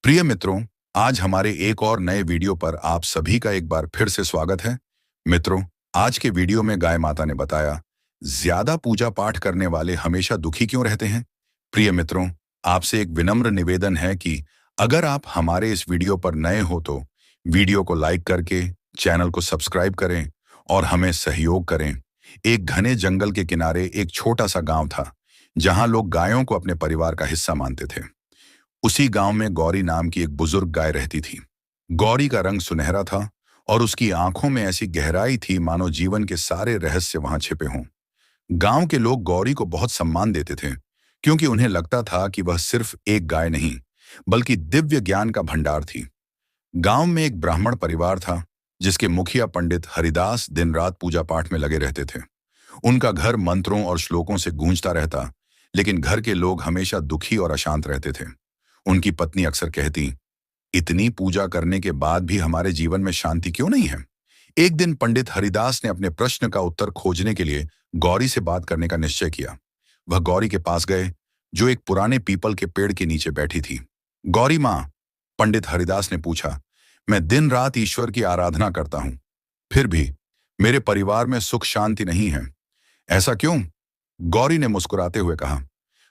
प्रिय मित्रों, आज हमारे एक और नए वीडियो पर आप सभी का एक बार फिर से स्वागत है। मित्रों, आज के वीडियो में गाय माता ने बताया, ज्यादा पूजा पाठ करने वाले हमेशा दुखी क्यों रहते हैं। प्रिय मित्रों, आपसे एक विनम्र निवेदन है कि अगर आप हमारे इस वीडियो पर नए हो तो वीडियो को लाइक करके चैनल को सब्सक्राइब करें और हमें सहयोग करें। एक घने जंगल के किनारे एक छोटा सा गांव था, जहां लोग गायों को अपने परिवार का हिस्सा मानते थे। उसी गांव में गौरी नाम की एक बुजुर्ग गाय रहती थी। गौरी का रंग सुनहरा था और उसकी आंखों में ऐसी गहराई थी मानो जीवन के सारे रहस्य वहां छिपे हों। गांव के लोग गौरी को बहुत सम्मान देते थे, क्योंकि उन्हें लगता था कि वह सिर्फ एक गाय नहीं, बल्कि दिव्य ज्ञान का भंडार थी। गांव में एक ब्राह्मण परिवार था, जिसके मुखिया पंडित हरिदास दिन रात पूजा पाठ में लगे रहते थे। उनका घर मंत्रों और श्लोकों से गूंजता रहता, लेकिन घर के लोग हमेशा दुखी और अशांत रहते थे। उनकी पत्नी अक्सर कहती, इतनी पूजा करने के बाद भी हमारे जीवन में शांति क्यों नहीं है। एक दिन पंडित हरिदास ने अपने प्रश्न का उत्तर खोजने के लिए गौरी से बात करने का निश्चय किया। वह गौरी के पास गए, जो एक पुराने पीपल के पेड़ के नीचे बैठी थी। गौरी माँ, पंडित हरिदास ने पूछा, मैं दिन रात ईश्वर की आराधना करता हूं, फिर भी मेरे परिवार में सुख शांति नहीं है। ऐसा क्यों? गौरी ने मुस्कुराते हुए कहा,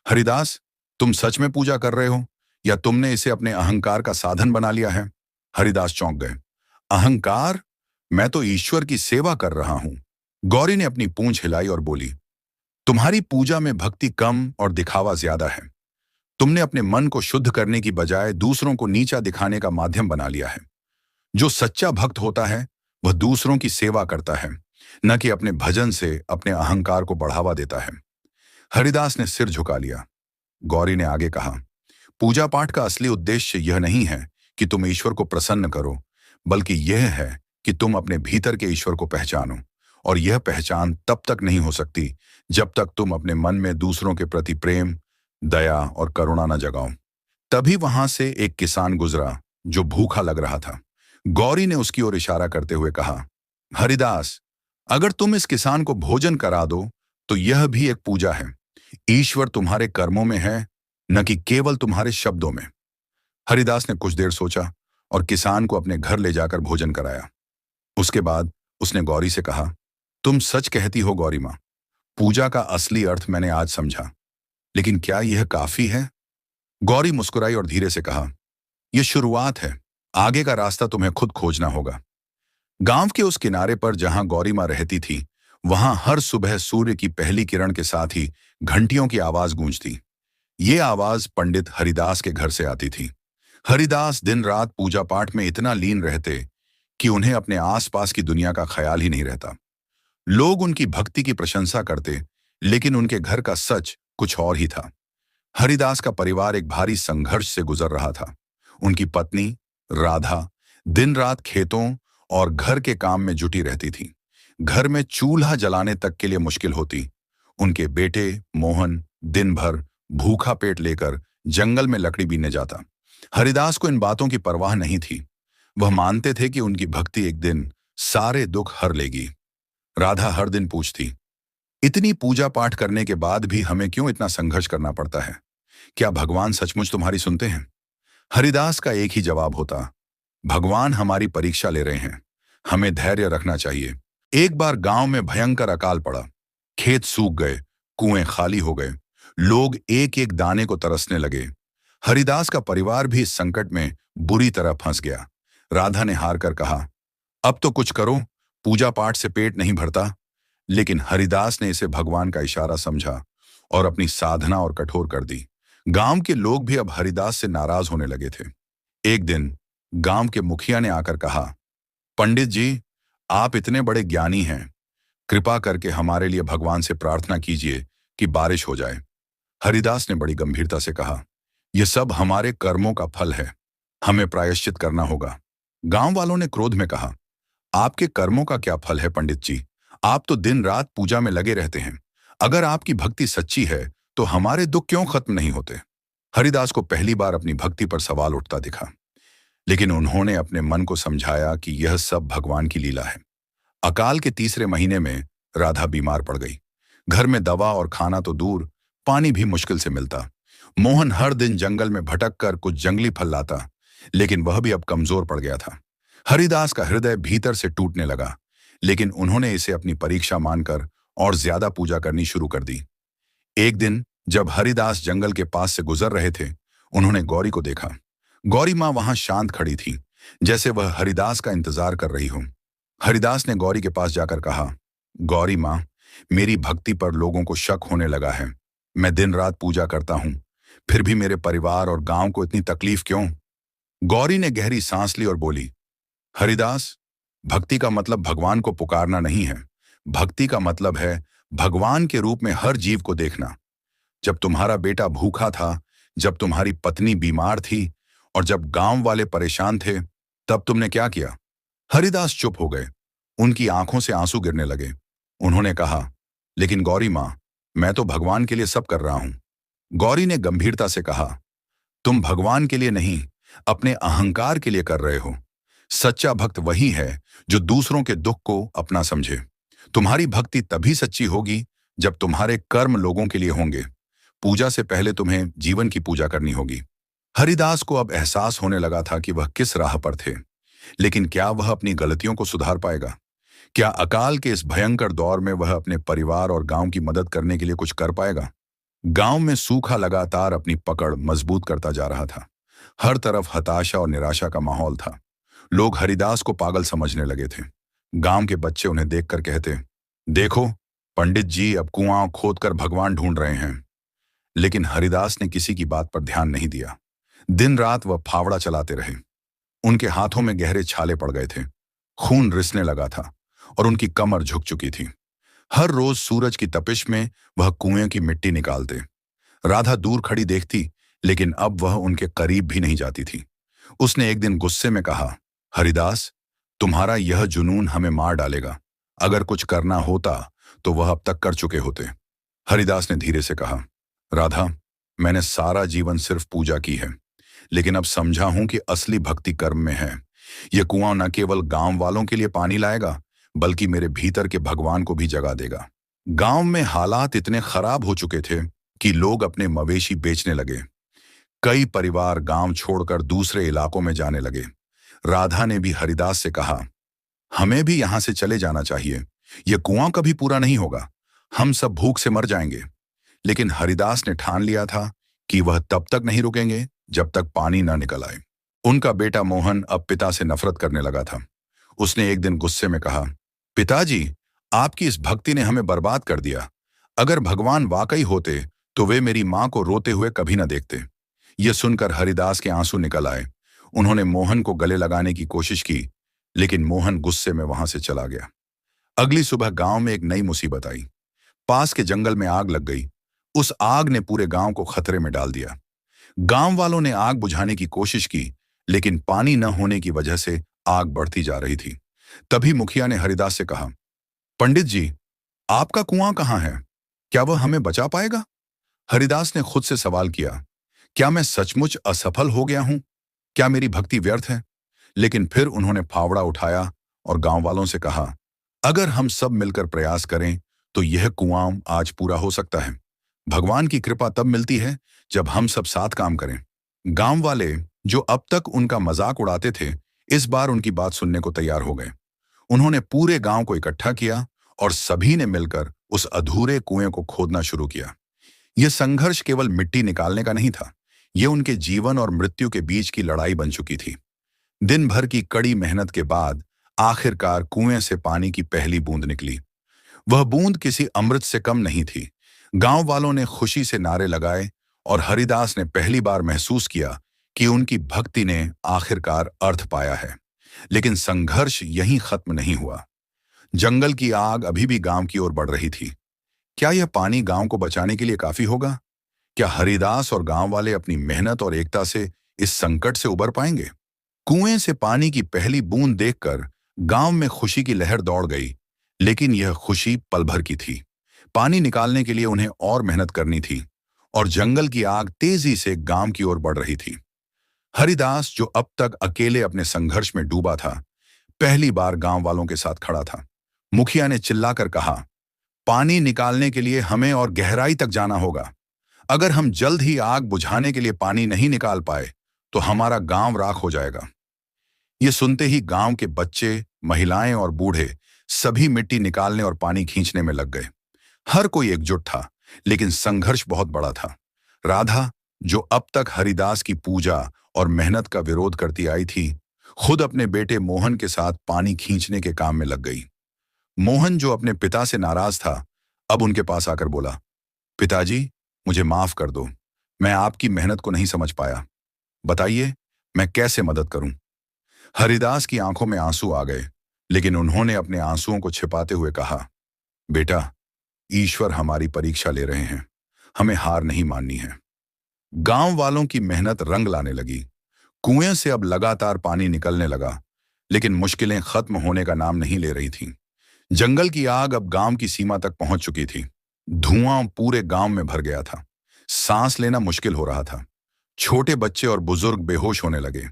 हरिदास, तुम सच में पूजा कर रहे हो या तुमने इसे अपने अहंकार का साधन बना लिया है? हरिदास चौंक गए। अहंकार? मैं तो ईश्वर की सेवा कर रहा हूं। गौरी ने अपनी पूंछ हिलाई और बोली, तुम्हारी पूजा में भक्ति कम और दिखावा ज्यादा है। तुमने अपने मन को शुद्ध करने की बजाय दूसरों को नीचा दिखाने का माध्यम बना लिया है। जो सच्चा भक्त होता है वह दूसरों की सेवा करता है, न कि अपने भजन से अपने अहंकार को बढ़ावा देता है। हरिदास ने सिर झुका लिया। गौरी ने आगे कहा, पूजा पाठ का असली उद्देश्य यह नहीं है कि तुम ईश्वर को प्रसन्न करो, बल्कि यह है कि तुम अपने भीतर के ईश्वर को पहचानो। और यह पहचान तब तक नहीं हो सकती जब तक तुम अपने मन में दूसरों के प्रति प्रेम, दया और करुणा न जगाओ। तभी वहां से एक किसान गुजरा, जो भूखा लग रहा था। गौरी ने उसकी ओर इशारा करते हुए कहा, हरिदास, अगर तुम इस किसान को भोजन करा दो तो यह भी एक पूजा है। ईश्वर तुम्हारे कर्मों में है, न कि केवल तुम्हारे शब्दों में। हरिदास ने कुछ देर सोचा और किसान को अपने घर ले जाकर भोजन कराया। उसके बाद उसने गौरी से कहा, तुम सच कहती हो गौरी माँ, पूजा का असली अर्थ मैंने आज समझा, लेकिन क्या यह काफी है? गौरी मुस्कुराई और धीरे से कहा, यह शुरुआत है, आगे का रास्ता तुम्हें खुद खोजना होगा। गांव के उस किनारे पर जहां गौरी माँ रहती थी, वहां हर सुबह सूर्य की पहली किरण के साथ ही घंटियों की आवाज गूंजती। ये आवाज पंडित हरिदास के घर से आती थी। हरिदास दिन रात पूजा पाठ में इतना लीन रहते कि उन्हें अपने आसपास की दुनिया का ख्याल ही नहीं रहता। लोग उनकी भक्ति की प्रशंसा करते, लेकिन उनके घर का सच कुछ और ही था। हरिदास का परिवार एक भारी संघर्ष से गुजर रहा था। उनकी पत्नी राधा दिन रात खेतों और घर के काम में जुटी रहती थी। घर में चूल्हा जलाने तक के लिए मुश्किल होती। उनके बेटे मोहन दिन भर भूखा पेट लेकर जंगल में लकड़ी बीनने जाता। हरिदास को इन बातों की परवाह नहीं थी। वह मानते थे कि उनकी भक्ति एक दिन सारे दुख हर लेगी। राधा हर दिन पूछती, इतनी पूजा पाठ करने के बाद भी हमें क्यों इतना संघर्ष करना पड़ता है? क्या भगवान सचमुच तुम्हारी सुनते हैं? हरिदास का एक ही जवाब होता, भगवान हमारी परीक्षा ले रहे हैं, हमें धैर्य रखना चाहिए। एक बार गांव में भयंकर अकाल पड़ा। खेत सूख गए, कुएं खाली हो गए, लोग एक एक दाने को तरसने लगे। हरिदास का परिवार भी इस संकट में बुरी तरह फंस गया। राधा ने हार कर कहा, अब तो कुछ करो, पूजा पाठ से पेट नहीं भरता। लेकिन हरिदास ने इसे भगवान का इशारा समझा और अपनी साधना और कठोर कर दी। गांव के लोग भी अब हरिदास से नाराज होने लगे थे। एक दिन गांव के मुखिया ने आकर कहा, पंडित जी, आप इतने बड़े ज्ञानी हैं, कृपा करके हमारे लिए भगवान से प्रार्थना कीजिए कि बारिश हो जाए। हरिदास ने बड़ी गंभीरता से कहा, यह सब हमारे कर्मों का फल है, हमें प्रायश्चित करना होगा। गांव वालों ने क्रोध में कहा, आपके कर्मों का क्या फल है पंडित जी? आप तो दिन रात पूजा में लगे रहते हैं। अगर आपकी भक्ति सच्ची है तो हमारे दुख क्यों खत्म नहीं होते? हरिदास को पहली बार अपनी भक्ति पर सवाल उठता दिखा, लेकिन उन्होंने अपने मन को समझाया कि यह सब भगवान की लीला है। अकाल के तीसरे महीने में राधा बीमार पड़ गई। घर में दवा और खाना तो दूर, पानी भी मुश्किल से मिलता। मोहन हर दिन जंगल में भटक कर कुछ जंगली फल लाता, लेकिन वह भी अब कमजोर पड़ गया था। हरिदास का हृदय भीतर से टूटने लगा, लेकिन उन्होंने इसे अपनी परीक्षा मानकर और ज्यादा पूजा करनी शुरू कर दी। एक दिन जब हरिदास जंगल के पास से गुजर रहे थे, उन्होंने गौरी को देखा। गौरी माँ वहां शांत खड़ी थी, जैसे वह हरिदास का इंतजार कर रही हो। हरिदास ने गौरी के पास जाकर कहा, गौरी माँ, मेरी भक्ति पर लोगों को शक होने लगा है। मैं दिन रात पूजा करता हूँ, फिर भी मेरे परिवार और गांव को इतनी तकलीफ क्यों? गौरी ने गहरी सांस ली और बोली, हरिदास, भक्ति का मतलब भगवान को पुकारना नहीं है। भक्ति का मतलब है भगवान के रूप में हर जीव को देखना। जब तुम्हारा बेटा भूखा था, जब तुम्हारी पत्नी बीमार थी और जब गांव वाले परेशान थे, तब तुमने क्या किया? हरिदास चुप हो गए। उनकी आंखों से आंसू गिरने लगे। उन्होंने कहा, लेकिन गौरी मां, मैं तो भगवान के लिए सब कर रहा हूं। गौरी ने गंभीरता से कहा, तुम भगवान के लिए नहीं, अपने अहंकार के लिए कर रहे हो। सच्चा भक्त वही है जो दूसरों के दुख को अपना समझे। तुम्हारी भक्ति तभी सच्ची होगी जब तुम्हारे कर्म लोगों के लिए होंगे। पूजा से पहले तुम्हें जीवन की पूजा करनी होगी। हरिदास को अब एहसास होने लगा था कि वह किस राह पर थे, लेकिन क्या वह अपनी गलतियों को सुधार पाएगा? क्या अकाल के इस भयंकर दौर में वह अपने परिवार और गांव की मदद करने के लिए कुछ कर पाएगा? गांव में सूखा लगातार अपनी पकड़ मजबूत करता जा रहा था। हर तरफ हताशा और निराशा का माहौल था। लोग हरिदास को पागल समझने लगे थे। गांव के बच्चे उन्हें देखकर कहते, देखो, पंडित जी अब कुआं खोदकर भगवान ढूंढ रहे हैं। लेकिन हरिदास ने किसी की बात पर ध्यान नहीं दिया। दिन रात वह फावड़ा चलाते रहे। उनके हाथों में गहरे छाले पड़ गए थे, खून रिसने लगा था और उनकी कमर झुक चुकी थी। हर रोज सूरज की तपिश में वह कुएं की मिट्टी निकालते। राधा दूर खड़ी देखती, लेकिन अब वह उनके करीब भी नहीं जाती थी। उसने एक दिन गुस्से में कहा, हरिदास, तुम्हारा यह जुनून हमें मार डालेगा। अगर कुछ करना होता तो वह अब तक कर चुके होते। हरिदास ने धीरे से कहा, राधा, मैंने सारा जीवन सिर्फ पूजा की है, लेकिन अब समझा हूं कि असली भक्ति कर्म में है। यह कुआं न केवल गांव वालों के लिए पानी लाएगा, बल्कि मेरे भीतर के भगवान को भी जगा देगा। गांव में हालात इतने खराब हो चुके थे कि लोग अपने मवेशी बेचने लगे। कई परिवार गांव छोड़कर दूसरे इलाकों में जाने लगे। राधा ने भी हरिदास से कहा, हमें भी यहां से चले जाना चाहिए। यह कुआं कभी पूरा नहीं होगा। हम सब भूख से मर जाएंगे। लेकिन हरिदास ने ठान लिया था कि वह तब तक नहीं रुकेंगे जब तक पानी न निकल आए। उनका बेटा मोहन अब पिता से नफरत करने लगा था। उसने एक दिन गुस्से में कहा, पिताजी, आपकी इस भक्ति ने हमें बर्बाद कर दिया। अगर भगवान वाकई होते तो वे मेरी मां को रोते हुए कभी न देखते। यह सुनकर हरिदास के आंसू निकल आए। उन्होंने मोहन को गले लगाने की कोशिश की, लेकिन मोहन गुस्से में वहां से चला गया। अगली सुबह गांव में एक नई मुसीबत आई। पास के जंगल में आग लग गई। उस आग ने पूरे गांव को खतरे में डाल दिया। गांव वालों ने आग बुझाने की कोशिश की, लेकिन पानी न होने की वजह से आग बढ़ती जा रही थी। तभी मुखिया ने हरिदास से कहा, पंडित जी, आपका कुआं कहाँ है? क्या वह हमें बचा पाएगा? हरिदास ने खुद से सवाल किया, क्या मैं सचमुच असफल हो गया हूं? क्या मेरी भक्ति व्यर्थ है? लेकिन फिर उन्होंने फावड़ा उठाया और गांव वालों से कहा, अगर हम सब मिलकर प्रयास करें तो यह कुआं आज पूरा हो सकता है। भगवान की कृपा तब मिलती है जब हम सब साथ काम करें। गांव वाले, जो अब तक उनका मजाक उड़ाते थे, इस बार उनकी बात सुनने को तैयार हो गए। उन्होंने पूरे गांव को इकट्ठा किया और सभी ने मिलकर उस अधूरे कुएं को खोदना शुरू किया। यह संघर्ष केवल मिट्टी निकालने का नहीं था, यह उनके जीवन और मृत्यु के बीच की लड़ाई बन चुकी थी। दिन भर की कड़ी मेहनत के बाद आखिरकार कुएं से पानी की पहली बूंद निकली। वह बूंद किसी अमृत से कम नहीं थी। गांव वालों ने खुशी से नारे लगाए और हरिदास ने पहली बार महसूस किया कि उनकी भक्ति ने आखिरकार अर्थ पाया है। लेकिन संघर्ष यहीं खत्म नहीं हुआ। जंगल की आग अभी भी गांव की ओर बढ़ रही थी। क्या यह पानी गांव को बचाने के लिए काफी होगा? क्या हरिदास और गांव वाले अपनी मेहनत और एकता से इस संकट से उबर पाएंगे? कुएं से पानी की पहली बूंद देखकर गांव में खुशी की लहर दौड़ गई, लेकिन यह खुशी पल भर की थी। पानी निकालने के लिए उन्हें और मेहनत करनी थी और जंगल की आग तेजी से गांव की ओर बढ़ रही थी। हरिदास, जो अब तक अकेले अपने संघर्ष में डूबा था, पहली बार गांव वालों के साथ खड़ा था। मुखिया ने चिल्लाकर कहा, पानी निकालने के लिए हमें और गहराई तक जाना होगा। अगर हम जल्द ही आग बुझाने के लिए पानी नहीं निकाल पाए तो हमारा गांव राख हो जाएगा। ये सुनते ही गांव के बच्चे, महिलाएं और बूढ़े सभी मिट्टी निकालने और पानी खींचने में लग गए। हर कोई एकजुट था, लेकिन संघर्ष बहुत बड़ा था। राधा, जो अब तक हरिदास की पूजा और मेहनत का विरोध करती आई थी, खुद अपने बेटे मोहन के साथ पानी खींचने के काम में लग गई। मोहन, जो अपने पिता से नाराज था, अब उनके पास आकर बोला, पिताजी, मुझे माफ कर दो। मैं आपकी मेहनत को नहीं समझ पाया। बताइए, मैं कैसे मदद करूं? हरिदास की आंखों में आंसू आ गए, लेकिन उन्होंने अपने आंसुओं को छिपाते हुए कहा, बेटा, ईश्वर हमारी परीक्षा ले रहे हैं, हमें हार नहीं माननी है। गांव वालों की मेहनत रंग लाने लगी। कुएं से अब लगातार पानी निकलने लगा, लेकिन मुश्किलें खत्म होने का नाम नहीं ले रही थीं। जंगल की आग अब गांव की सीमा तक पहुंच चुकी थी। धुआं पूरे गांव में भर गया था। सांस लेना मुश्किल हो रहा था। छोटे बच्चे और बुजुर्ग बेहोश होने लगे।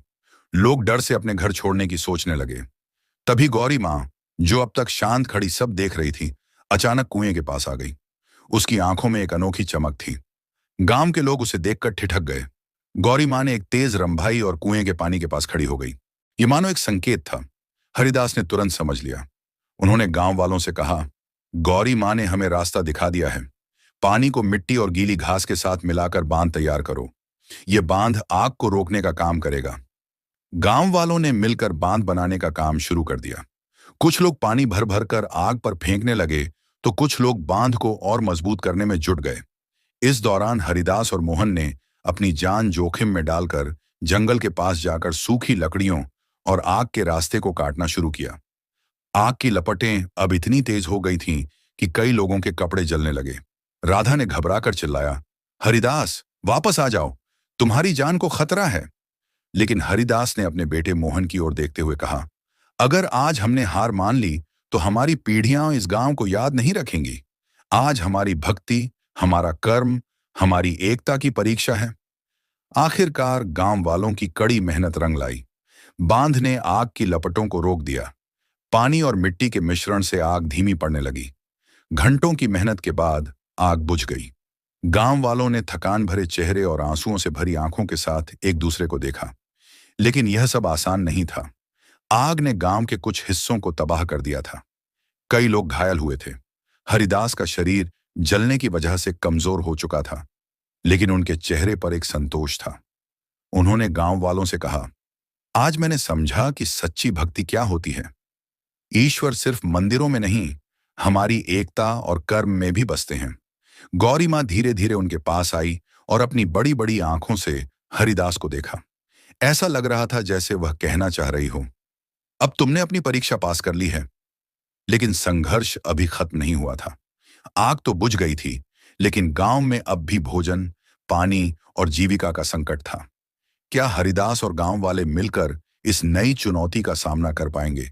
लोग डर से अपने घर छोड़ने की सोचने लगे। तभी गौरी माँ, जो अब तक शांत खड़ी सब देख रही थी, अचानक कुएं के पास आ गई। उसकी आंखों में एक अनोखी चमक थी। गांव के लोग उसे देखकर ठिठक गए। गौरी माँ ने एक तेज रंभाई और कुएं के पानी के पास खड़ी हो गई। ये मानो एक संकेत था। हरिदास ने तुरंत समझ लिया। उन्होंने गांव वालों से कहा, गौरी माँ ने हमें रास्ता दिखा दिया है। पानी को मिट्टी और गीली घास के साथ मिलाकर बांध तैयार करो। ये बांध आग को रोकने का काम करेगा। गांव वालों ने मिलकर बांध बनाने का काम शुरू कर दिया। कुछ लोग पानी भर भर कर आग पर फेंकने लगे, तो कुछ लोग बांध को और मजबूत करने में जुट गए। इस दौरान हरिदास और मोहन ने अपनी जान जोखिम में डालकर जंगल के पास जाकर सूखी लकड़ियों और आग के रास्ते को काटना शुरू किया। आग की लपटें अब इतनी तेज हो गई थीं कि कई लोगों के कपड़े जलने लगे। राधा ने घबराकर चिल्लाया, हरिदास, वापस आ जाओ, तुम्हारी जान को खतरा है। लेकिन हरिदास ने अपने बेटे मोहन की ओर देखते हुए कहा, अगर आज हमने हार मान ली तो हमारी पीढ़ियां इस गांव को याद नहीं रखेंगी। आज हमारी भक्ति, हमारा कर्म, हमारी एकता की परीक्षा है। आखिरकार गांव वालों की कड़ी मेहनत रंग लाई। बांध ने आग की लपटों को रोक दिया। पानी और मिट्टी के मिश्रण से आग धीमी पड़ने लगी। घंटों की मेहनत के बाद आग बुझ गई। गांव वालों ने थकान भरे चेहरे और आंसुओं से भरी आंखों के साथ एक दूसरे को देखा। लेकिन यह सब आसान नहीं था। आग ने गांव के कुछ हिस्सों को तबाह कर दिया था। कई लोग घायल हुए थे। हरिदास का शरीर जलने की वजह से कमजोर हो चुका था, लेकिन उनके चेहरे पर एक संतोष था। उन्होंने गांव वालों से कहा, आज मैंने समझा कि सच्ची भक्ति क्या होती है। ईश्वर सिर्फ मंदिरों में नहीं, हमारी एकता और कर्म में भी बसते हैं। गौरी माँ धीरे धीरे उनके पास आई और अपनी बड़ी बड़ी आंखों से हरिदास को देखा। ऐसा लग रहा था जैसे वह कहना चाह रही हो, अब तुमने अपनी परीक्षा पास कर ली है। लेकिन संघर्ष अभी खत्म नहीं हुआ था। आग तो बुझ गई थी, लेकिन गांव में अब भी भोजन, पानी और जीविका का संकट था। क्या हरिदास और गांव वाले मिलकर इस नई चुनौती का सामना कर पाएंगे?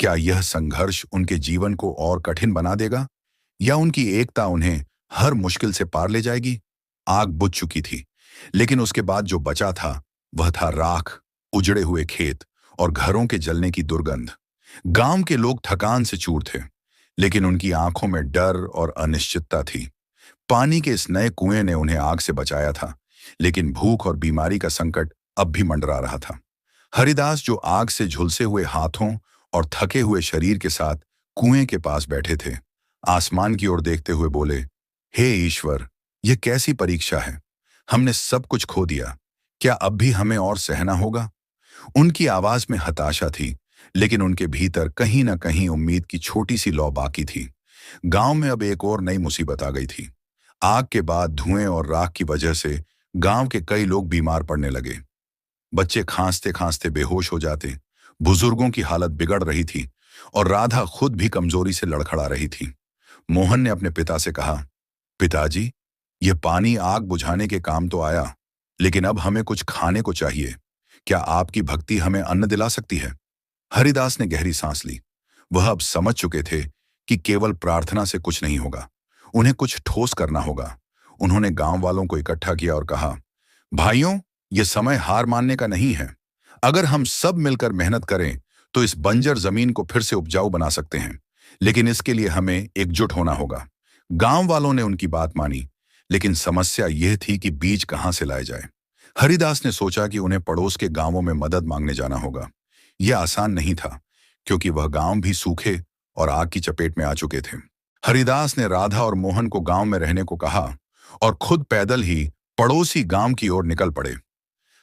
क्या यह संघर्ष उनके जीवन को और कठिन बना देगा, या उनकी एकता उन्हें हर मुश्किल से पार ले जाएगी? आग बुझ चुकी थी, लेकिन उसके बाद जो बचा था वह था राख, उजड़े हुए खेत और घरों के जलने की दुर्गंध। गांव के लोग थकान से चूर थे, लेकिन उनकी आंखों में डर और अनिश्चितता थी। पानी के इस नए कुएं ने उन्हें आग से बचाया था, लेकिन भूख और बीमारी का संकट अब भी मंडरा रहा था। हरिदास, जो आग से झुलसे हुए हाथों और थके हुए शरीर के साथ कुएं के पास बैठे थे, आसमान की ओर देखते हुए बोले, हे ईश्वर, यह कैसी परीक्षा है। हमने सब कुछ खो दिया, क्या अब भी हमें और सहना होगा? उनकी आवाज में हताशा थी, लेकिन उनके भीतर कहीं ना कहीं उम्मीद की छोटी सी लौ बाकी थी। गांव में अब एक और नई मुसीबत आ गई थी। आग के बाद धुएं और राख की वजह से गांव के कई लोग बीमार पड़ने लगे। बच्चे खांसते खांसते बेहोश हो जाते, बुजुर्गों की हालत बिगड़ रही थी और राधा खुद भी कमजोरी से लड़खड़ा रही थी। मोहन ने अपने पिता से कहा, पिताजी, यह पानी आग बुझाने के काम तो आया, लेकिन अब हमें कुछ खाने को चाहिए। क्या आपकी भक्ति हमें अन्न दिला सकती है? हरिदास ने गहरी सांस ली। वह अब समझ चुके थे कि केवल प्रार्थना से कुछ नहीं होगा, उन्हें कुछ ठोस करना होगा। उन्होंने गांव वालों को इकट्ठा किया और कहा, भाइयों, यह समय हार मानने का नहीं है। अगर हम सब मिलकर मेहनत करें तो इस बंजर जमीन को फिर से उपजाऊ बना सकते हैं, लेकिन इसके लिए हमें एकजुट होना होगा। गांव वालों ने उनकी बात मानी, लेकिन समस्या यह थी कि बीज कहां से लाए जाए। हरिदास ने सोचा कि उन्हें पड़ोस के गांवों में मदद मांगने जाना होगा। यह आसान नहीं था, क्योंकि वह गांव भी सूखे और आग की चपेट में आ चुके थे। हरिदास ने राधा और मोहन को गांव में रहने को कहा और खुद पैदल ही पड़ोसी गांव की ओर निकल पड़े।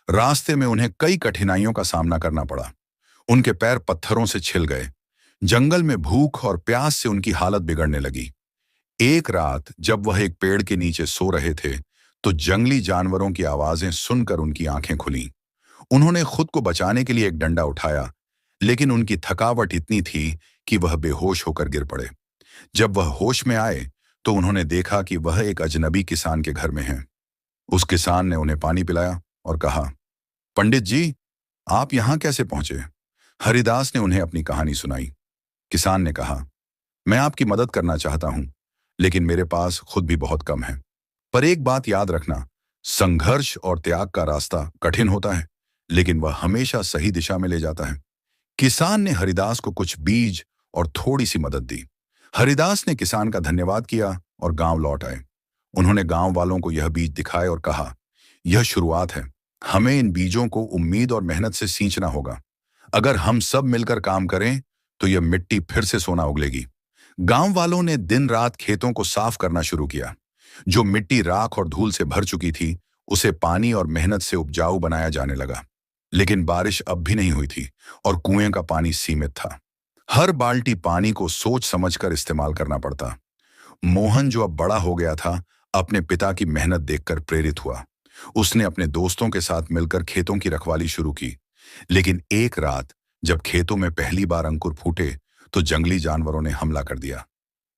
रास्ते में उन्हें कई कठिनाइयों का सामना करना पड़ा। उनके पैर पत्थरों से छिल गए। जंगल में भूख और प्यास से उनकी हालत बिगड़ने लगी। एक रात जब वह एक पेड़ के नीचे सो रहे थे, तो जंगली जानवरों की आवाजें सुनकर उनकी आंखें खुलीं। उन्होंने खुद को बचाने के लिए एक डंडा उठाया, लेकिन उनकी थकावट इतनी थी कि वह बेहोश होकर गिर पड़े। जब वह होश में आए, तो उन्होंने देखा कि वह एक अजनबी किसान के घर में हैं। उस किसान ने उन्हें पानी पिलाया और कहा, पंडित जी, आप यहां कैसे पहुंचे? हरिदास ने उन्हें अपनी कहानी सुनाई। किसान ने कहा, मैं आपकी मदद करना चाहता हूं, लेकिन मेरे पास खुद भी बहुत कम है। पर एक बात याद रखना, संघर्ष और त्याग का रास्ता कठिन होता है, लेकिन वह हमेशा सही दिशा में ले जाता है। किसान ने हरिदास को कुछ बीज और थोड़ी सी मदद दी। हरिदास ने किसान का धन्यवाद किया और गांव लौट आए। उन्होंने गांव वालों को यह बीज दिखाए और कहा, यह शुरुआत है। हमें इन बीजों को उम्मीद और मेहनत से सींचना होगा। अगर हम सब मिलकर काम करें, तो यह मिट्टी फिर से सोना उगलेगी। गांव वालों ने दिन रात खेतों को साफ करना शुरू किया। जो मिट्टी राख और धूल से भर चुकी थी, उसे पानी और मेहनत से उपजाऊ बनाया जाने लगा। लेकिन बारिश अब भी नहीं हुई थी और कुएं का पानी सीमित था। हर बाल्टी पानी को सोच समझकर इस्तेमाल करना पड़ता। मोहन, जो अब बड़ा हो गया था, अपने पिता की मेहनत देखकर प्रेरित हुआ। उसने अपने दोस्तों के साथ मिलकर खेतों की रखवाली शुरू की। लेकिन एक रात जब खेतों में पहली बार अंकुर फूटे, तो जंगली जानवरों ने हमला कर दिया।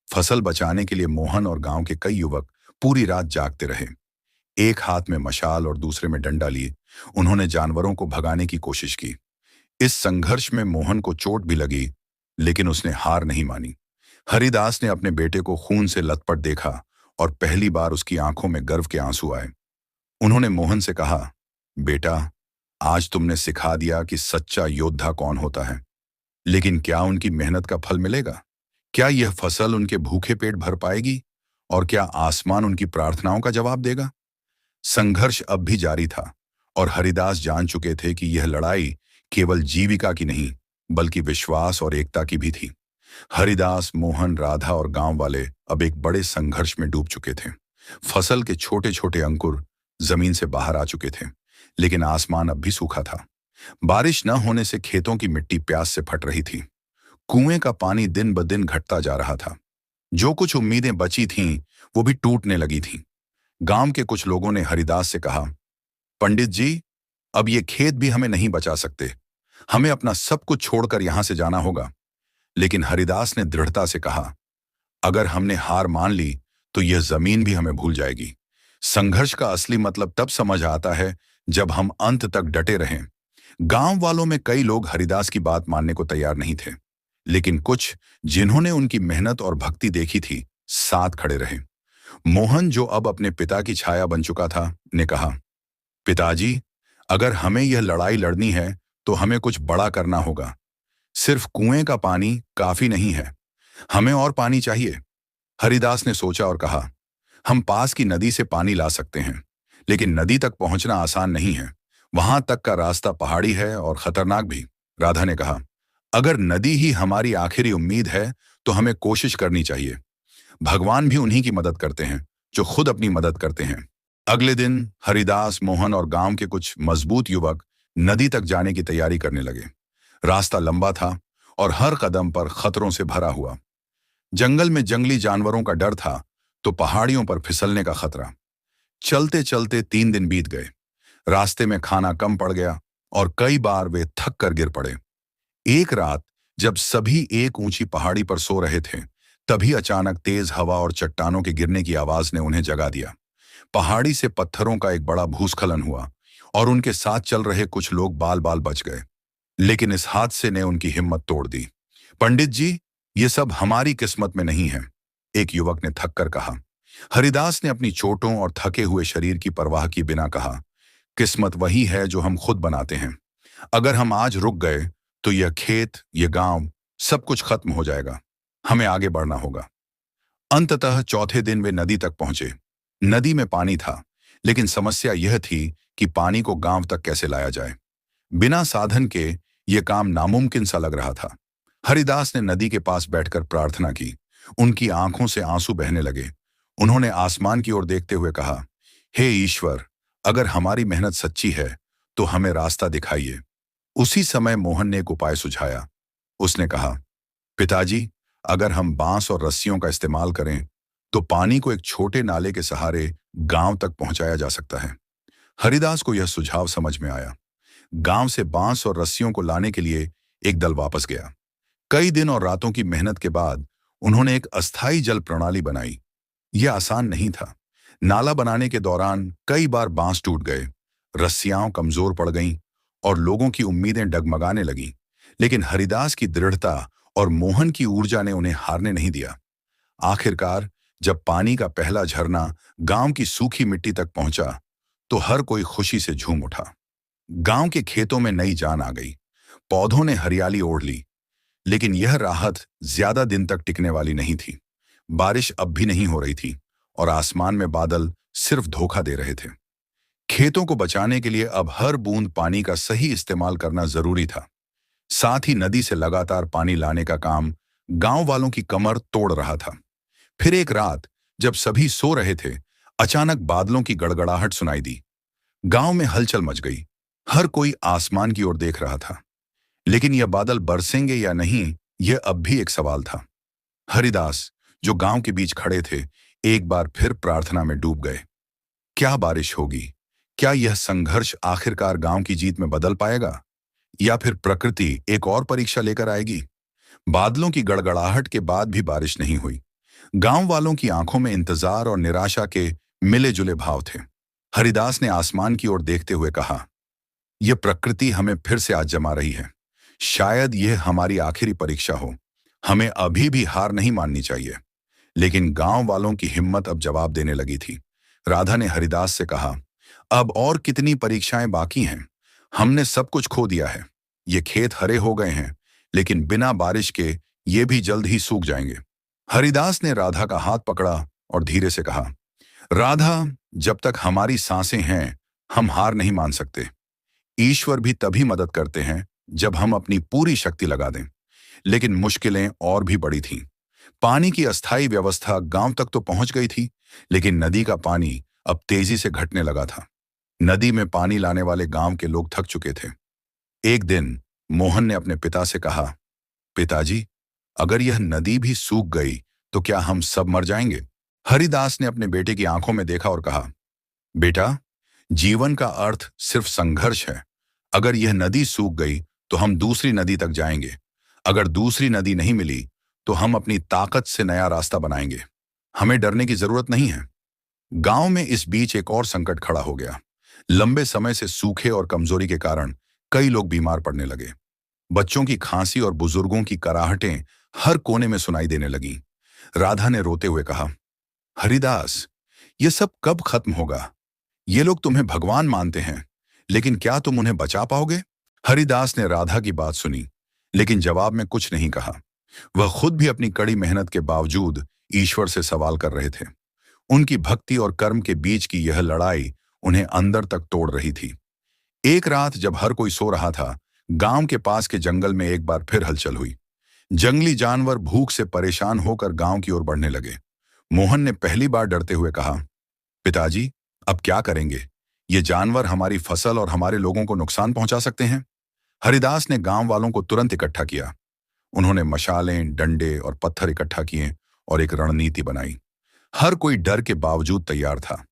फसल बचाने के लिए मोहन और गांव के कई युवक पूरी रात जागते रहे। एक हाथ में मशाल और दूसरे में डंडा लिए उन्होंने जानवरों को भगाने की कोशिश की। इस संघर्ष में मोहन को चोट भी लगी, लेकिन उसने हार नहीं मानी। हरिदास ने अपने बेटे को खून से लथपथ देखा और पहली बार उसकी आंखों में गर्व के आंसू आए। उन्होंने मोहन से कहा, बेटा, आज तुमने सिखा दिया कि सच्चा योद्धा कौन होता है। लेकिन क्या उनकी मेहनत का फल मिलेगा? क्या यह फसल उनके भूखे पेट भर पाएगी? और क्या आसमान उनकी प्रार्थनाओं का जवाब देगा? संघर्ष अब भी जारी था और हरिदास जान चुके थे कि यह लड़ाई केवल जीविका की नहीं, बल्कि विश्वास और एकता की भी थी। हरिदास, मोहन, राधा और गांव वाले अब एक बड़े संघर्ष में डूब चुके थे। फसल के छोटे छोटे अंकुर जमीन से बाहर आ चुके थे, लेकिन आसमान अब भी सूखा था। बारिश न होने से खेतों की मिट्टी प्यास से फट रही थी। कुएं का पानी दिन ब दिन घटता जा रहा था। जो कुछ उम्मीदें बची थीं, वो भी टूटने लगी थीं। गांव के कुछ लोगों ने हरिदास से कहा, पंडित जी, अब ये खेत भी हमें नहीं बचा सकते। हमें अपना सब कुछ छोड़कर यहां से जाना होगा। लेकिन हरिदास ने दृढ़ता से कहा, अगर हमने हार मान ली, तो यह जमीन भी हमें भूल जाएगी। संघर्ष का असली मतलब तब समझ आता है जब हम अंत तक डटे रहें। गांव वालों में कई लोग हरिदास की बात मानने को तैयार नहीं थे, लेकिन कुछ, जिन्होंने उनकी मेहनत और भक्ति देखी थी, साथ खड़े रहे। मोहन, जो अब अपने पिता की छाया बन चुका था, ने कहा, पिताजी, अगर हमें यह लड़ाई लड़नी है, तो हमें कुछ बड़ा करना होगा। सिर्फ कुएं का पानी काफी नहीं है, हमें और पानी चाहिए। हरिदास ने सोचा और कहा, हम पास की नदी से पानी ला सकते हैं, लेकिन नदी तक पहुंचना आसान नहीं है। वहां तक का रास्ता पहाड़ी है और खतरनाक भी। राधा ने कहा, अगर नदी ही हमारी आखिरी उम्मीद है, तो हमें कोशिश करनी चाहिए। भगवान भी उन्हीं की मदद करते हैं जो खुद अपनी मदद करते हैं। अगले दिन हरिदास, मोहन और गांव के कुछ मजबूत युवक नदी तक जाने की तैयारी करने लगे। रास्ता लंबा था और हर कदम पर खतरों से भरा हुआ। जंगल में जंगली जानवरों का डर था, तो पहाड़ियों पर फिसलने का खतरा। चलते चलते 3 दिन बीत गए। रास्ते में खाना कम पड़ गया और कई बार वे थक कर गिर पड़े। एक रात जब सभी एक ऊंची पहाड़ी पर सो रहे थे, तभी अचानक तेज हवा और चट्टानों के गिरने की आवाज ने उन्हें जगा दिया। पहाड़ी से पत्थरों का एक बड़ा भूस्खलन हुआ और उनके साथ चल रहे कुछ लोग बाल बाल बच गए। लेकिन इस हादसे ने उनकी हिम्मत तोड़ दी। पंडित जी, ये सब हमारी किस्मत में नहीं है, एक युवक ने थक कर कहा। हरिदास ने अपनी चोटों और थके हुए शरीर की परवाह किए बिना कहा, किस्मत वही है जो हम खुद बनाते हैं। अगर हम आज रुक गए, तो यह खेत, यह गांव, सब कुछ खत्म हो जाएगा। हमें आगे बढ़ना होगा। अंततः चौथे दिन वे नदी तक पहुंचे। नदी में पानी था, लेकिन समस्या यह थी कि पानी को गांव तक कैसे लाया जाए। बिना साधन के ये काम नामुमकिन सा लग रहा था। हरिदास ने नदी के पास बैठकर प्रार्थना की। उनकी आंखों से आंसू बहने लगे। उन्होंने आसमान की ओर देखते हुए कहा, हे ईश्वर, अगर हमारी मेहनत सच्ची है तो हमें रास्ता दिखाइए। उसी समय मोहन ने एक उपाय सुझाया। उसने कहा, पिताजी, अगर हम बांस और रस्सियों का इस्तेमाल करें तो पानी को एक छोटे नाले के सहारे गांव तक पहुंचाया जा सकता है। हरिदास को यह सुझाव समझ में आया। गांव से बांस और रस्सियों को लाने के लिए एक दल वापस गया। कई दिन और रातों की मेहनत के बाद उन्होंने एक अस्थायी जल प्रणाली बनाई। यह आसान नहीं था। नाला बनाने के दौरान कई बार बांस टूट गए, रस्सियां कमजोर पड़ गईं और लोगों की उम्मीदें डगमगाने लगीं। लेकिन हरिदास की दृढ़ता और मोहन की ऊर्जा ने उन्हें हारने नहीं दिया। आखिरकार जब पानी का पहला झरना गांव की सूखी मिट्टी तक पहुंचा तो हर कोई खुशी से झूम उठा। गांव के खेतों में नई जान आ गई। पौधों ने हरियाली ओढ़ ली। लेकिन यह राहत ज्यादा दिन तक टिकने वाली नहीं थी। बारिश अब भी नहीं हो रही थी और आसमान में बादल सिर्फ धोखा दे रहे थे। खेतों को बचाने के लिए अब हर बूंद पानी का सही इस्तेमाल करना जरूरी था। साथ ही नदी से लगातार पानी लाने का काम गांव वालों की कमर तोड़ रहा था। फिर एक रात जब सभी सो रहे थे, अचानक बादलों की गड़गड़ाहट सुनाई दी। गांव में हलचल मच गई। हर कोई आसमान की ओर देख रहा था। लेकिन यह बादल बरसेंगे या नहीं, यह अब भी एक सवाल था। हरिदास, जो गांव के बीच खड़े थे, एक बार फिर प्रार्थना में डूब गए। क्या बारिश होगी? क्या यह संघर्ष आखिरकार गांव की जीत में बदल पाएगा, या फिर प्रकृति एक और परीक्षा लेकर आएगी? बादलों की गड़गड़ाहट के बाद भी बारिश नहीं हुई। गांव वालों की आंखों में इंतजार और निराशा के मिले जुले भाव थे। हरिदास ने आसमान की ओर देखते हुए कहा, यह प्रकृति हमें फिर से आजमा रही है। शायद यह हमारी आखिरी परीक्षा हो। हमें अभी भी हार नहीं माननी चाहिए। लेकिन गांव वालों की हिम्मत अब जवाब देने लगी थी। राधा ने हरिदास से कहा, अब और कितनी परीक्षाएं बाकी हैं? हमने सब कुछ खो दिया है। ये खेत हरे हो गए हैं, लेकिन बिना बारिश के ये भी जल्द ही सूख जाएंगे। हरिदास ने राधा का हाथ पकड़ा और धीरे से कहा, राधा, जब तक हमारी सांसें हैं, हम हार नहीं मान सकते। ईश्वर भी तभी मदद करते हैं जब हम अपनी पूरी शक्ति लगा दें। लेकिन मुश्किलें और भी बड़ी थीं। पानी की अस्थायी व्यवस्था गांव तक तो पहुंच गई थी, लेकिन नदी का पानी अब तेजी से घटने लगा था। नदी में पानी लाने वाले गांव के लोग थक चुके थे। एक दिन मोहन ने अपने पिता से कहा, पिताजी, अगर यह नदी भी सूख गई तो क्या हम सब मर जाएंगे? हरिदास ने अपने बेटे की आंखों में देखा और कहा, बेटा, जीवन का अर्थ सिर्फ संघर्ष है। अगर यह नदी सूख गई तो हम दूसरी नदी तक जाएंगे। अगर दूसरी नदी नहीं मिली तो हम अपनी ताकत से नया रास्ता बनाएंगे। हमें डरने की जरूरत नहीं है। गांव में इस बीच एक और संकट खड़ा हो गया। लंबे समय से सूखे और कमजोरी के कारण कई लोग बीमार पड़ने लगे। बच्चों की खांसी और बुजुर्गों की कराहटें हर कोने में सुनाई देने लगीं। राधा ने रोते हुए कहा, हरिदास, ये सब कब खत्म होगा? ये लोग तुम्हें भगवान मानते हैं, लेकिन क्या तुम उन्हें बचा पाओगे? हरिदास ने राधा की बात सुनी, लेकिन जवाब में कुछ नहीं कहा। वह खुद भी अपनी कड़ी मेहनत के बावजूद ईश्वर से सवाल कर रहे थे। उनकी भक्ति और कर्म के बीच की यह लड़ाई उन्हें अंदर तक तोड़ रही थी। एक रात जब हर कोई सो रहा था, गांव के पास के जंगल में एक बार फिर हलचल हुई। जंगली जानवर भूख से परेशान होकर गांव की ओर बढ़ने लगे। मोहन ने पहली बार डरते हुए कहा, पिताजी, अब क्या करेंगे? ये जानवर हमारी फसल और हमारे लोगों को नुकसान पहुंचा सकते हैं। हरिदास ने गांव वालों को तुरंत इकट्ठा किया। उन्होंने मशालें, डंडे और पत्थर इकट्ठा किए और एक रणनीति बनाई। हर कोई डर के बावजूद तैयार था।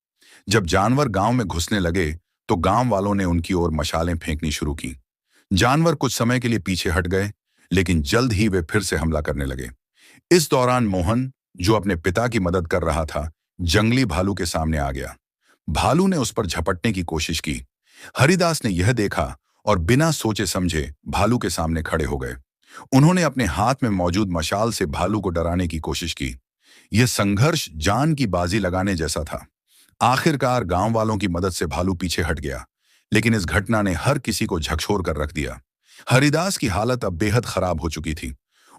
जब जानवर गांव में घुसने लगे तो गांव वालों ने उनकी ओर मशालें फेंकनी शुरू की। जानवर कुछ समय के लिए पीछे हट गए, लेकिन जल्द ही वे फिर से हमला करने लगे। इस दौरान मोहन, जो अपने पिता की मदद कर रहा था, जंगली भालू के सामने आ गया। भालू ने उस पर झपटने की कोशिश की। हरिदास ने यह देखा और बिना सोचे समझे भालू के सामने खड़े हो गए। उन्होंने अपने हाथ में मौजूद मशाल से भालू को डराने की कोशिश की। यह संघर्ष जान की बाजी लगाने जैसा था। आखिरकार गांव वालों की मदद से भालू पीछे हट गया, लेकिन इस घटना ने हर किसी को झकझोर कर रख दिया। हरिदास की हालत अब बेहद खराब हो चुकी थी।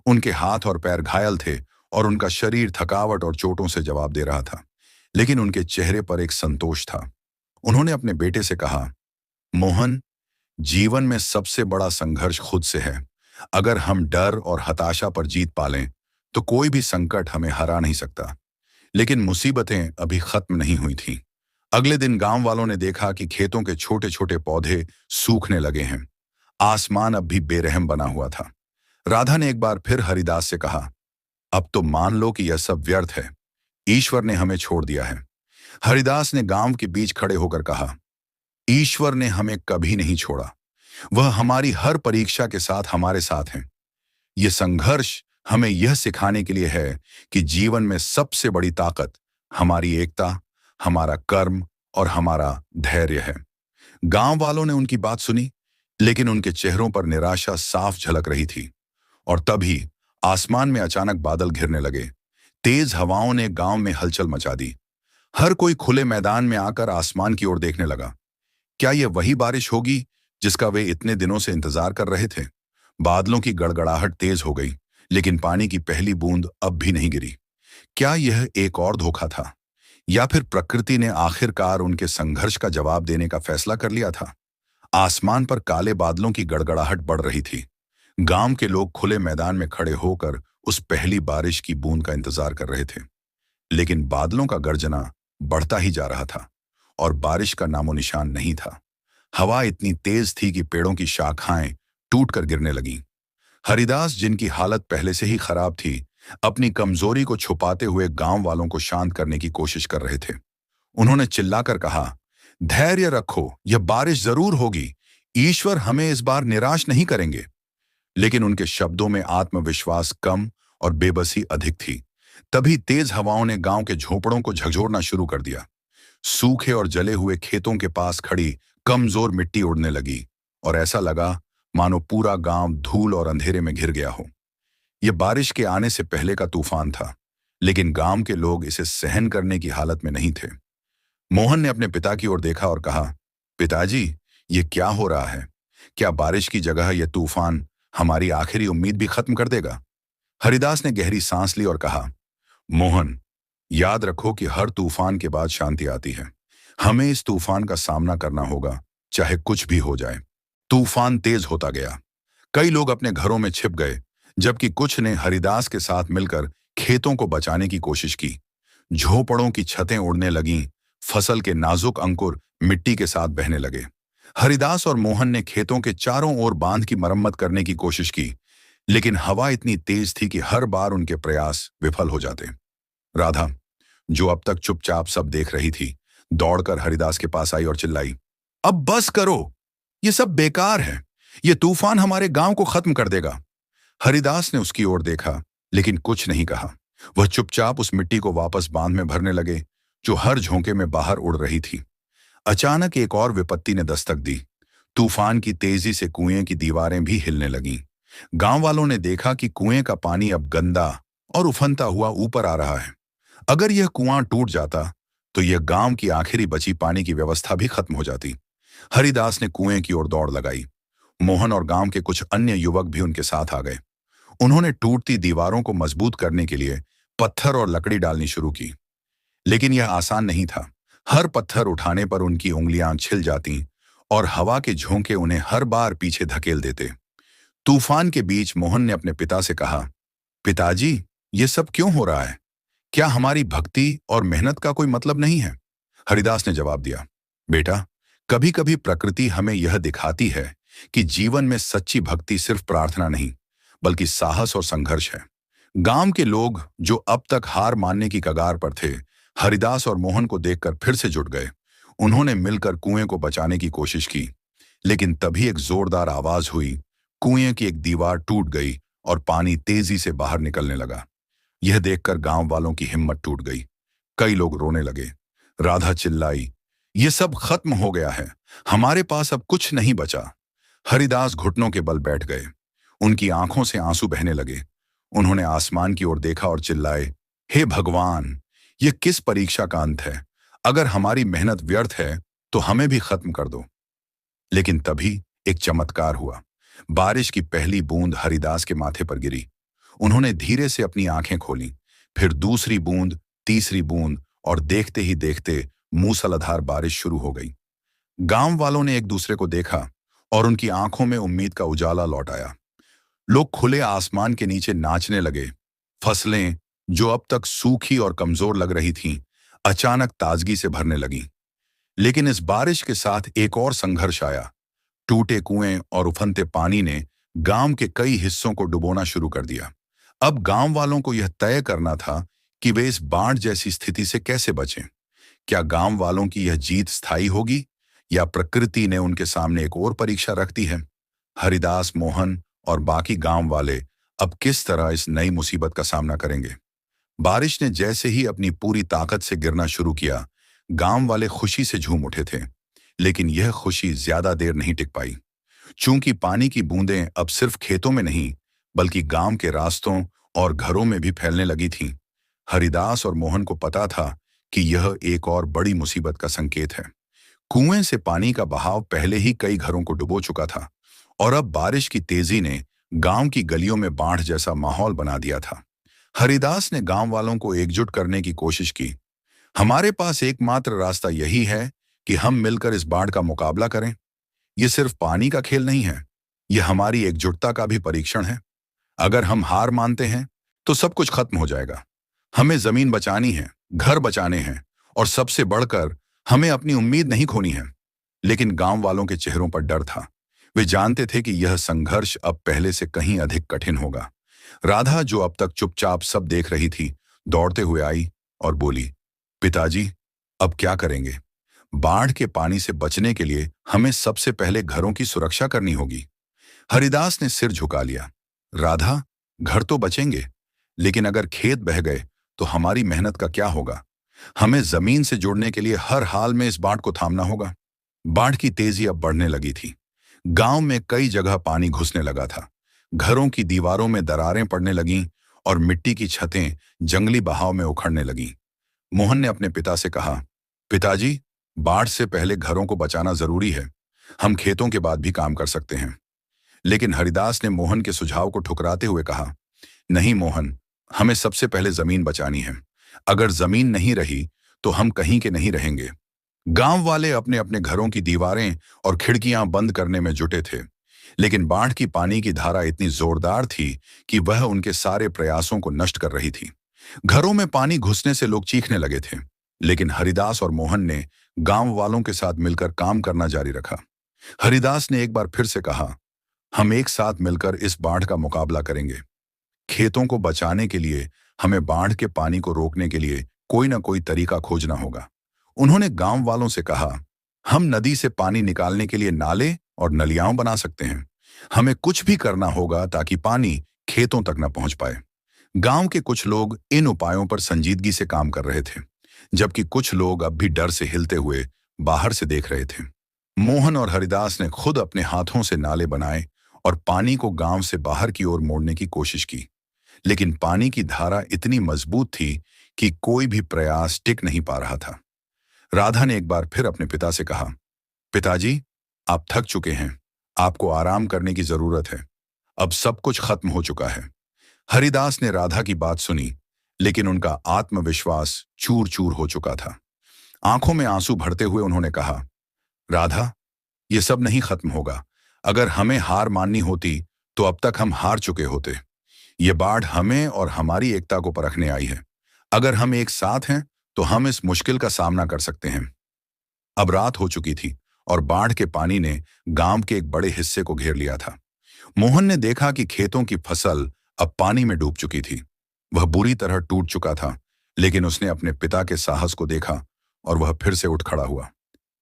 उनके हाथ और पैर घायल थे और उनका शरीर थकावट और चोटों से जवाब दे रहा था, लेकिन उनके चेहरे पर एक संतोष था। उन्होंने अपने बेटे से कहा, मोहन, जीवन में सबसे बड़ा संघर्ष खुद से है। अगर हम डर और हताशा पर जीत पालें तो कोई भी संकट हमें हरा नहीं सकता। लेकिन मुसीबतें अभी खत्म नहीं हुई थीं। अगले दिन गांव वालों ने देखा कि खेतों के छोटे छोटे पौधे सूखने लगे हैं। आसमान अब भी बेरहम बना हुआ था। राधा ने एक बार फिर हरिदास से कहा, अब तो मान लो कि यह सब व्यर्थ है। ईश्वर ने हमें छोड़ दिया है। हरिदास ने गांव के बीच खड़े होकर कहा, ईश्वर ने हमें कभी नहीं छोड़ा। वह हमारी हर परीक्षा के साथ हमारे साथ हैं। ये संघर्ष हमें यह सिखाने के लिए है कि जीवन में सबसे बड़ी ताकत हमारी एकता, हमारा कर्म और हमारा धैर्य है। गांव वालों ने उनकी बात सुनी, लेकिन उनके चेहरों पर निराशा साफ झलक रही थी। और तभी आसमान में अचानक बादल घिरने लगे। तेज हवाओं ने गांव में हलचल मचा दी। हर कोई खुले मैदान में आकर आसमान की ओर देखने लगा। क्या यह वही बारिश होगी जिसका वे इतने दिनों से इंतजार कर रहे थे? बादलों की गड़गड़ाहट तेज हो गई, लेकिन पानी की पहली बूंद अब भी नहीं गिरी। क्या यह एक और धोखा था, या फिर प्रकृति ने आखिरकार उनके संघर्ष का जवाब देने का फैसला कर लिया था? आसमान पर काले बादलों की गड़गड़ाहट बढ़ रही थी। गांव के लोग खुले मैदान में खड़े होकर उस पहली बारिश की बूंद का इंतजार कर रहे थे। लेकिन बादलों का गर्जना बढ़ता ही जा रहा था और बारिश का नामो निशान नहीं था। हवा इतनी तेज थी कि पेड़ों की शाखाएं टूटकर गिरने लगीं। हरिदास, जिनकी हालत पहले से ही खराब थी, अपनी कमजोरी को छुपाते हुए गांव वालों को शांत करने की कोशिश कर रहे थे। उन्होंने चिल्लाकर कहा, धैर्य रखो, यह बारिश जरूर होगी। ईश्वर हमें इस बार निराश नहीं करेंगे। लेकिन उनके शब्दों में आत्मविश्वास कम और बेबसी अधिक थी। तभी तेज हवाओं ने गांव के झोपड़ों को झकझोरना शुरू कर दिया। सूखे और जले हुए खेतों के पास खड़ी कमजोर मिट्टी उड़ने लगी और ऐसा लगा मानो पूरा गांव धूल और अंधेरे में घिर गया हो। यह बारिश के आने से पहले का तूफान था, लेकिन गांव के लोग इसे सहन करने की हालत में नहीं थे। मोहन ने अपने पिता की ओर देखा और कहा, पिताजी, ये क्या हो रहा है? क्या बारिश की जगह यह तूफान हमारी आखिरी उम्मीद भी खत्म कर देगा? हरिदास ने गहरी सांस ली और कहा, मोहन, याद रखो कि हर तूफान के बाद शांति आती है। हमें इस तूफान का सामना करना होगा, चाहे कुछ भी हो जाए। तूफान तेज होता गया। कई लोग अपने घरों में छिप गए, जबकि कुछ ने हरिदास के साथ मिलकर खेतों को बचाने की कोशिश की। झोपड़ों की छतें उड़ने लगीं, फसल के नाजुक अंकुर मिट्टी के साथ बहने लगे। हरिदास और मोहन ने खेतों के चारों ओर बांध की मरम्मत करने की कोशिश की, लेकिन हवा इतनी तेज थी कि हर बार उनके प्रयास विफल हो जाते। राधा, जो अब तक चुपचाप सब देख रही थी, दौड़कर हरिदास के पास आई और चिल्लाई, अब बस करो, ये सब बेकार है। ये तूफान हमारे गांव को खत्म कर देगा। हरिदास ने उसकी ओर देखा, लेकिन कुछ नहीं कहा। वह चुपचाप उस मिट्टी को वापस बांध में भरने लगे, जो हर झोंके में बाहर उड़ रही थी। अचानक एक और विपत्ति ने दस्तक दी। तूफान की तेजी से कुएं की दीवारें भी हिलने लगीं। गांव वालों ने देखा कि कुएं का पानी अब गंदा और उफनता हुआ ऊपर आ रहा है। अगर यह कुआं टूट जाता तो यह गांव की आखिरी बची पानी की व्यवस्था भी खत्म हो जाती। हरिदास ने कुएं की ओर दौड़ लगाई। मोहन और गांव के कुछ अन्य युवक भी उनके साथ आ गए। उन्होंने टूटती दीवारों को मजबूत करने के लिए पत्थर और लकड़ी डालनी शुरू की, लेकिन यह आसान नहीं था। हर पत्थर उठाने पर उनकी उंगलियां छिल जाती और हवा के झोंके उन्हें हर बार पीछे धकेल देते। तूफान के बीच मोहन ने अपने पिता से कहा, पिताजी, ये सब क्यों हो रहा है? क्या हमारी भक्ति और मेहनत का कोई मतलब नहीं है? हरिदास ने जवाब दिया, बेटा, कभी कभी प्रकृति हमें यह दिखाती है कि जीवन में सच्ची भक्ति सिर्फ प्रार्थना नहीं, बल्कि साहस और संघर्ष है। गांव के लोग, जो अब तक हार मानने की कगार पर थे, हरिदास और मोहन को देखकर फिर से जुट गए। उन्होंने मिलकर कुएं को बचाने की कोशिश की, लेकिन तभी एक जोरदार आवाज हुई। कुएं की एक दीवार टूट गई और पानी तेजी से बाहर निकलने लगा। यह देखकर गांव वालों की हिम्मत टूट गई। कई लोग रोने लगे। राधा चिल्लाई, ये सब खत्म हो गया है, हमारे पास अब कुछ नहीं बचा। हरिदास घुटनों के बल बैठ गए। उनकी आंखों से आंसू बहने लगे। उन्होंने आसमान की ओर देखा और चिल्लाए, हे भगवान, ये किस परीक्षा का अंत है? अगर हमारी मेहनत व्यर्थ है तो हमें भी खत्म कर दो। लेकिन तभी एक चमत्कार हुआ। बारिश की पहली बूंद हरिदास के माथे पर गिरी। उन्होंने धीरे से अपनी आंखें खोलीं। फिर दूसरी बूंद, तीसरी बूंद, और देखते ही देखते मूसलाधार बारिश शुरू हो गई। गांव वालों ने एक दूसरे को देखा और उनकी आंखों में उम्मीद का उजाला लौट आया। लोग खुले आसमान के नीचे नाचने लगे। फसलें, जो अब तक सूखी और कमजोर लग रही थीं, अचानक ताजगी से भरने लगीं। लेकिन इस बारिश के साथ एक और संघर्ष आया। टूटे कुएं और उफनते पानी ने गांव के कई हिस्सों को डुबोना शुरू कर दिया। अब गांव वालों को यह तय करना था कि वे इस बाढ़ जैसी स्थिति से कैसे बचें। क्या गांव वालों की यह जीत स्थायी होगी या प्रकृति ने उनके सामने एक और परीक्षा रख दी है? हरिदास, मोहन और बाकी गांव वाले अब किस तरह इस नई मुसीबत का सामना करेंगे? बारिश ने जैसे ही अपनी पूरी ताकत से गिरना शुरू किया, गांव वाले खुशी से झूम उठे थे। लेकिन यह खुशी ज्यादा देर नहीं टिक पाई। चूंकि पानी की बूंदें अब सिर्फ खेतों में नहीं, बल्कि गांव के रास्तों और घरों में भी फैलने लगी थीं, हरिदास और मोहन को पता था कि यह एक और बड़ी मुसीबत का संकेत है। कुएं से पानी का बहाव पहले ही कई घरों को डुबो चुका था और अब बारिश की तेजी ने गांव की गलियों में बाढ़ जैसा माहौल बना दिया था। हरिदास ने गांव वालों को एकजुट करने की कोशिश की। हमारे पास एकमात्र रास्ता यही है कि हम मिलकर इस बाढ़ का मुकाबला करें। यह सिर्फ पानी का खेल नहीं है, यह हमारी एकजुटता का भी परीक्षण है। अगर हम हार मानते हैं तो सब कुछ खत्म हो जाएगा। हमें जमीन बचानी है, घर बचाने हैं और सबसे बढ़कर हमें अपनी उम्मीद नहीं खोनी है। लेकिन गांव वालों के चेहरों पर डर था। वे जानते थे कि यह संघर्ष अब पहले से कहीं अधिक कठिन होगा। राधा, जो अब तक चुपचाप सब देख रही थी, दौड़ते हुए आई और बोली, पिताजी, अब क्या करेंगे? बाढ़ के पानी से बचने के लिए हमें सबसे पहले घरों की सुरक्षा करनी होगी। हरिदास ने सिर झुका लिया। राधा, घर तो बचेंगे, लेकिन अगर खेत बह गए तो हमारी मेहनत का क्या होगा? हमें जमीन से जुड़ने के लिए हर हाल में इस बाढ़ को थामना होगा। बाढ़ की तेजी अब बढ़ने लगी थी। गांव में कई जगह पानी घुसने लगा था। घरों की दीवारों में दरारें पड़ने लगीं और मिट्टी की छतें जंगली बहाव में उखड़ने लगीं। मोहन ने अपने पिता से कहा, पिताजी, बाढ़ से पहले घरों को बचाना जरूरी है। हम खेतों के बाद भी काम कर सकते हैं। लेकिन हरिदास ने मोहन के सुझाव को ठुकराते हुए कहा, नहीं मोहन, हमें सबसे पहले जमीन बचानी है। अगर जमीन नहीं रही तो हम कहीं के नहीं रहेंगे। गांव वाले अपने अपने घरों की दीवारें और खिड़कियां बंद करने में जुटे थे। लेकिन बाढ़ की पानी की धारा इतनी जोरदार थी कि वह उनके सारे प्रयासों को नष्ट कर रही थी। घरों में पानी घुसने से लोग चीखने लगे थे। लेकिन हरिदास और मोहन ने गांव वालों के साथ मिलकर काम करना जारी रखा। हरिदास ने एक बार फिर से कहा, हम एक साथ मिलकर इस बाढ़ का मुकाबला करेंगे। खेतों को बचाने के लिए हमें बाढ़ के पानी को रोकने के लिए कोई ना कोई तरीका खोजना होगा। उन्होंने गांव वालों से कहा, हम नदी से पानी निकालने के लिए नाले और नलियां बना सकते हैं। हमें कुछ भी करना होगा ताकि पानी खेतों तक न पहुंच पाए। गांव के कुछ लोग इन उपायों पर संजीदगी से काम कर रहे थे, जबकि कुछ लोग अब भी डर से हिलते हुए बाहर से देख रहे थे। मोहन और हरिदास ने खुद अपने हाथों से नाले बनाए और पानी को गांव से बाहर की ओर मोड़ने की कोशिश की। लेकिन पानी की धारा इतनी मजबूत थी कि कोई भी प्रयास टिक नहीं पा रहा था। राधा ने एक बार फिर अपने पिता से कहा, पिताजी, आप थक चुके हैं, आपको आराम करने की जरूरत है। अब सब कुछ खत्म हो चुका है। हरिदास ने राधा की बात सुनी, लेकिन उनका आत्मविश्वास चूर चूर हो चुका था। आंखों में आंसू भरते हुए उन्होंने कहा, राधा, ये सब नहीं खत्म होगा। अगर हमें हार माननी होती तो अब तक हम हार चुके होते। ये बाढ़ हमें और हमारी एकता को परखने आई है। अगर हम एक साथ हैं तो हम इस मुश्किल का सामना कर सकते हैं। अब रात हो चुकी थी और बाढ़ के पानी ने गांव के एक बड़े हिस्से को घेर लिया था। मोहन ने देखा कि खेतों की फसल अब पानी में डूब चुकी थी। वह बुरी तरह टूट चुका था, लेकिन उसने अपने पिता के साहस को देखा और वह फिर से उठ खड़ा हुआ।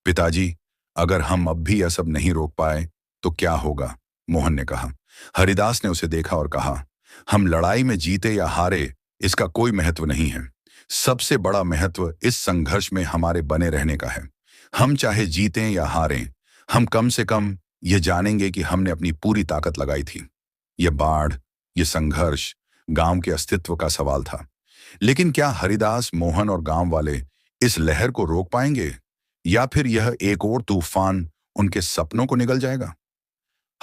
पिताजी, अगर हम अब भी यह सब नहीं रोक पाए तो क्या होगा? मोहन ने कहा। हरिदास ने उसे देखा और कहा, हम लड़ाई में जीते या हारे, इसका कोई महत्व नहीं है। सबसे बड़ा महत्व इस संघर्ष में हमारे बने रहने का है। हम चाहे जीतें या हारें, हम कम से कम यह जानेंगे कि हमने अपनी पूरी ताकत लगाई थी। यह बाढ़, यह संघर्ष गांव के अस्तित्व का सवाल था। लेकिन क्या हरिदास, मोहन और गांव वाले इस लहर को रोक पाएंगे या फिर यह एक और तूफान उनके सपनों को निगल जाएगा?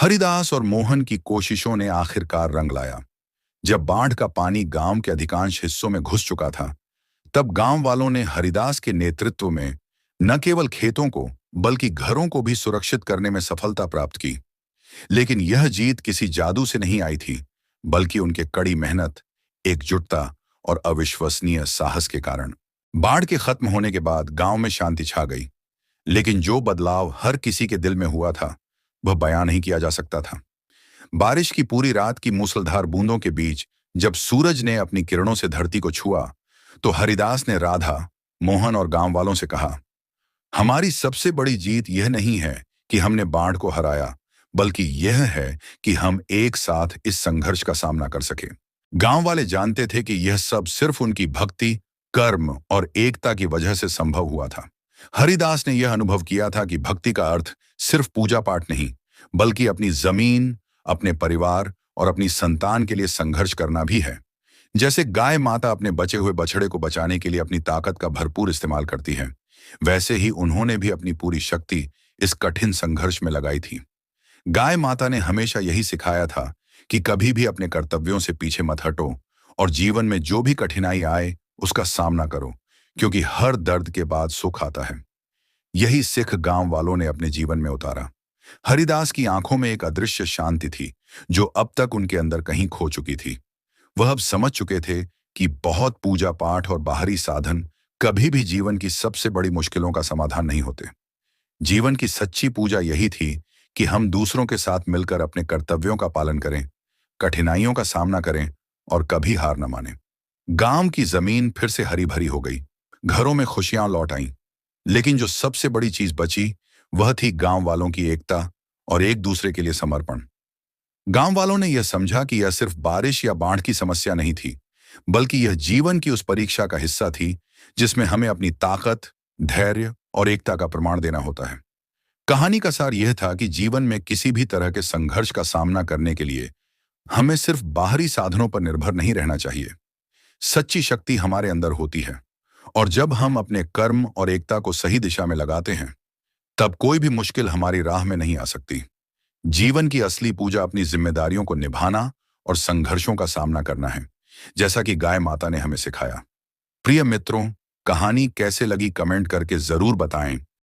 हरिदास और मोहन की कोशिशों ने आखिरकार रंग लाया। जब बाढ़ का पानी गांव के अधिकांश हिस्सों में घुस चुका था, तब गांव वालों ने हरिदास के नेतृत्व में न केवल खेतों को बल्कि घरों को भी सुरक्षित करने में सफलता प्राप्त की। लेकिन यह जीत किसी जादू से नहीं आई थी, बल्कि उनके कड़ी मेहनत, एकजुटता और अविश्वसनीय साहस के कारण। बाढ़ के खत्म होने के बाद गांव में शांति छा गई, लेकिन जो बदलाव हर किसी के दिल में हुआ था, वह बयां नहीं किया जा सकता था। बारिश की पूरी रात की मूसलाधार बूंदों के बीच जब सूरज ने अपनी किरणों से धरती को छुआ, तो हरिदास ने राधा, मोहन और गांव वालों से कहा, हमारी सबसे बड़ी जीत यह नहीं है कि हमने बाढ़ को हराया, बल्कि यह है कि हम एक साथ इस संघर्ष का सामना कर सके। गांव वाले जानते थे कि यह सब सिर्फ उनकी भक्ति, कर्म और एकता की वजह से संभव हुआ था। हरिदास ने यह अनुभव किया था कि भक्ति का अर्थ सिर्फ पूजा पाठ नहीं, बल्कि अपनी जमीन, अपने परिवार और अपनी संतान के लिए संघर्ष करना भी है। जैसे गाय माता अपने बचे हुए बछड़े को बचाने के लिए अपनी ताकत का भरपूर इस्तेमाल करती है, वैसे ही उन्होंने भी अपनी पूरी शक्ति इस कठिन संघर्ष में लगाई थी। गाय माता ने हमेशा यही सिखाया था कि कभी भी अपने कर्तव्यों से पीछे मत हटो और जीवन में जो भी कठिनाई आए उसका सामना करो, क्योंकि हर दर्द के बाद सुख आता है। यही सिख गांव वालों ने अपने जीवन में उतारा। हरिदास की आंखों में एक अदृश्य शांति थी, जो अब तक उनके अंदर कहीं खो चुकी थी। वह अब समझ चुके थे कि बहुत पूजा पाठ और बाहरी साधन कभी भी जीवन की सबसे बड़ी मुश्किलों का समाधान नहीं होते। जीवन की सच्ची पूजा यही थी कि हम दूसरों के साथ मिलकर अपने कर्तव्यों का पालन करें, कठिनाइयों का सामना करें और कभी हार न मानें। गांव की जमीन फिर से हरी भरी हो गई, घरों में खुशियां लौट आईं, लेकिन जो सबसे बड़ी चीज बची वह थी गांव वालों की एकता और एक दूसरे के लिए समर्पण। गांव वालों ने यह समझा कि यह सिर्फ बारिश या बाढ़ की समस्या नहीं थी, बल्कि यह जीवन की उस परीक्षा का हिस्सा थी जिसमें हमें अपनी ताकत, धैर्य और एकता का प्रमाण देना होता है। कहानी का सार यह था कि जीवन में किसी भी तरह के संघर्ष का सामना करने के लिए हमें सिर्फ बाहरी साधनों पर निर्भर नहीं रहना चाहिए। सच्ची शक्ति हमारे अंदर होती है, और जब हम अपने कर्म और एकता को सही दिशा में लगाते हैं, तब कोई भी मुश्किल हमारी राह में नहीं आ सकती। जीवन की असली पूजा अपनी जिम्मेदारियों को निभाना और संघर्षों का सामना करना है, जैसा कि गाय माता ने हमें सिखाया। प्रिय मित्रों, कहानी कैसे लगी कमेंट करके जरूर बताएं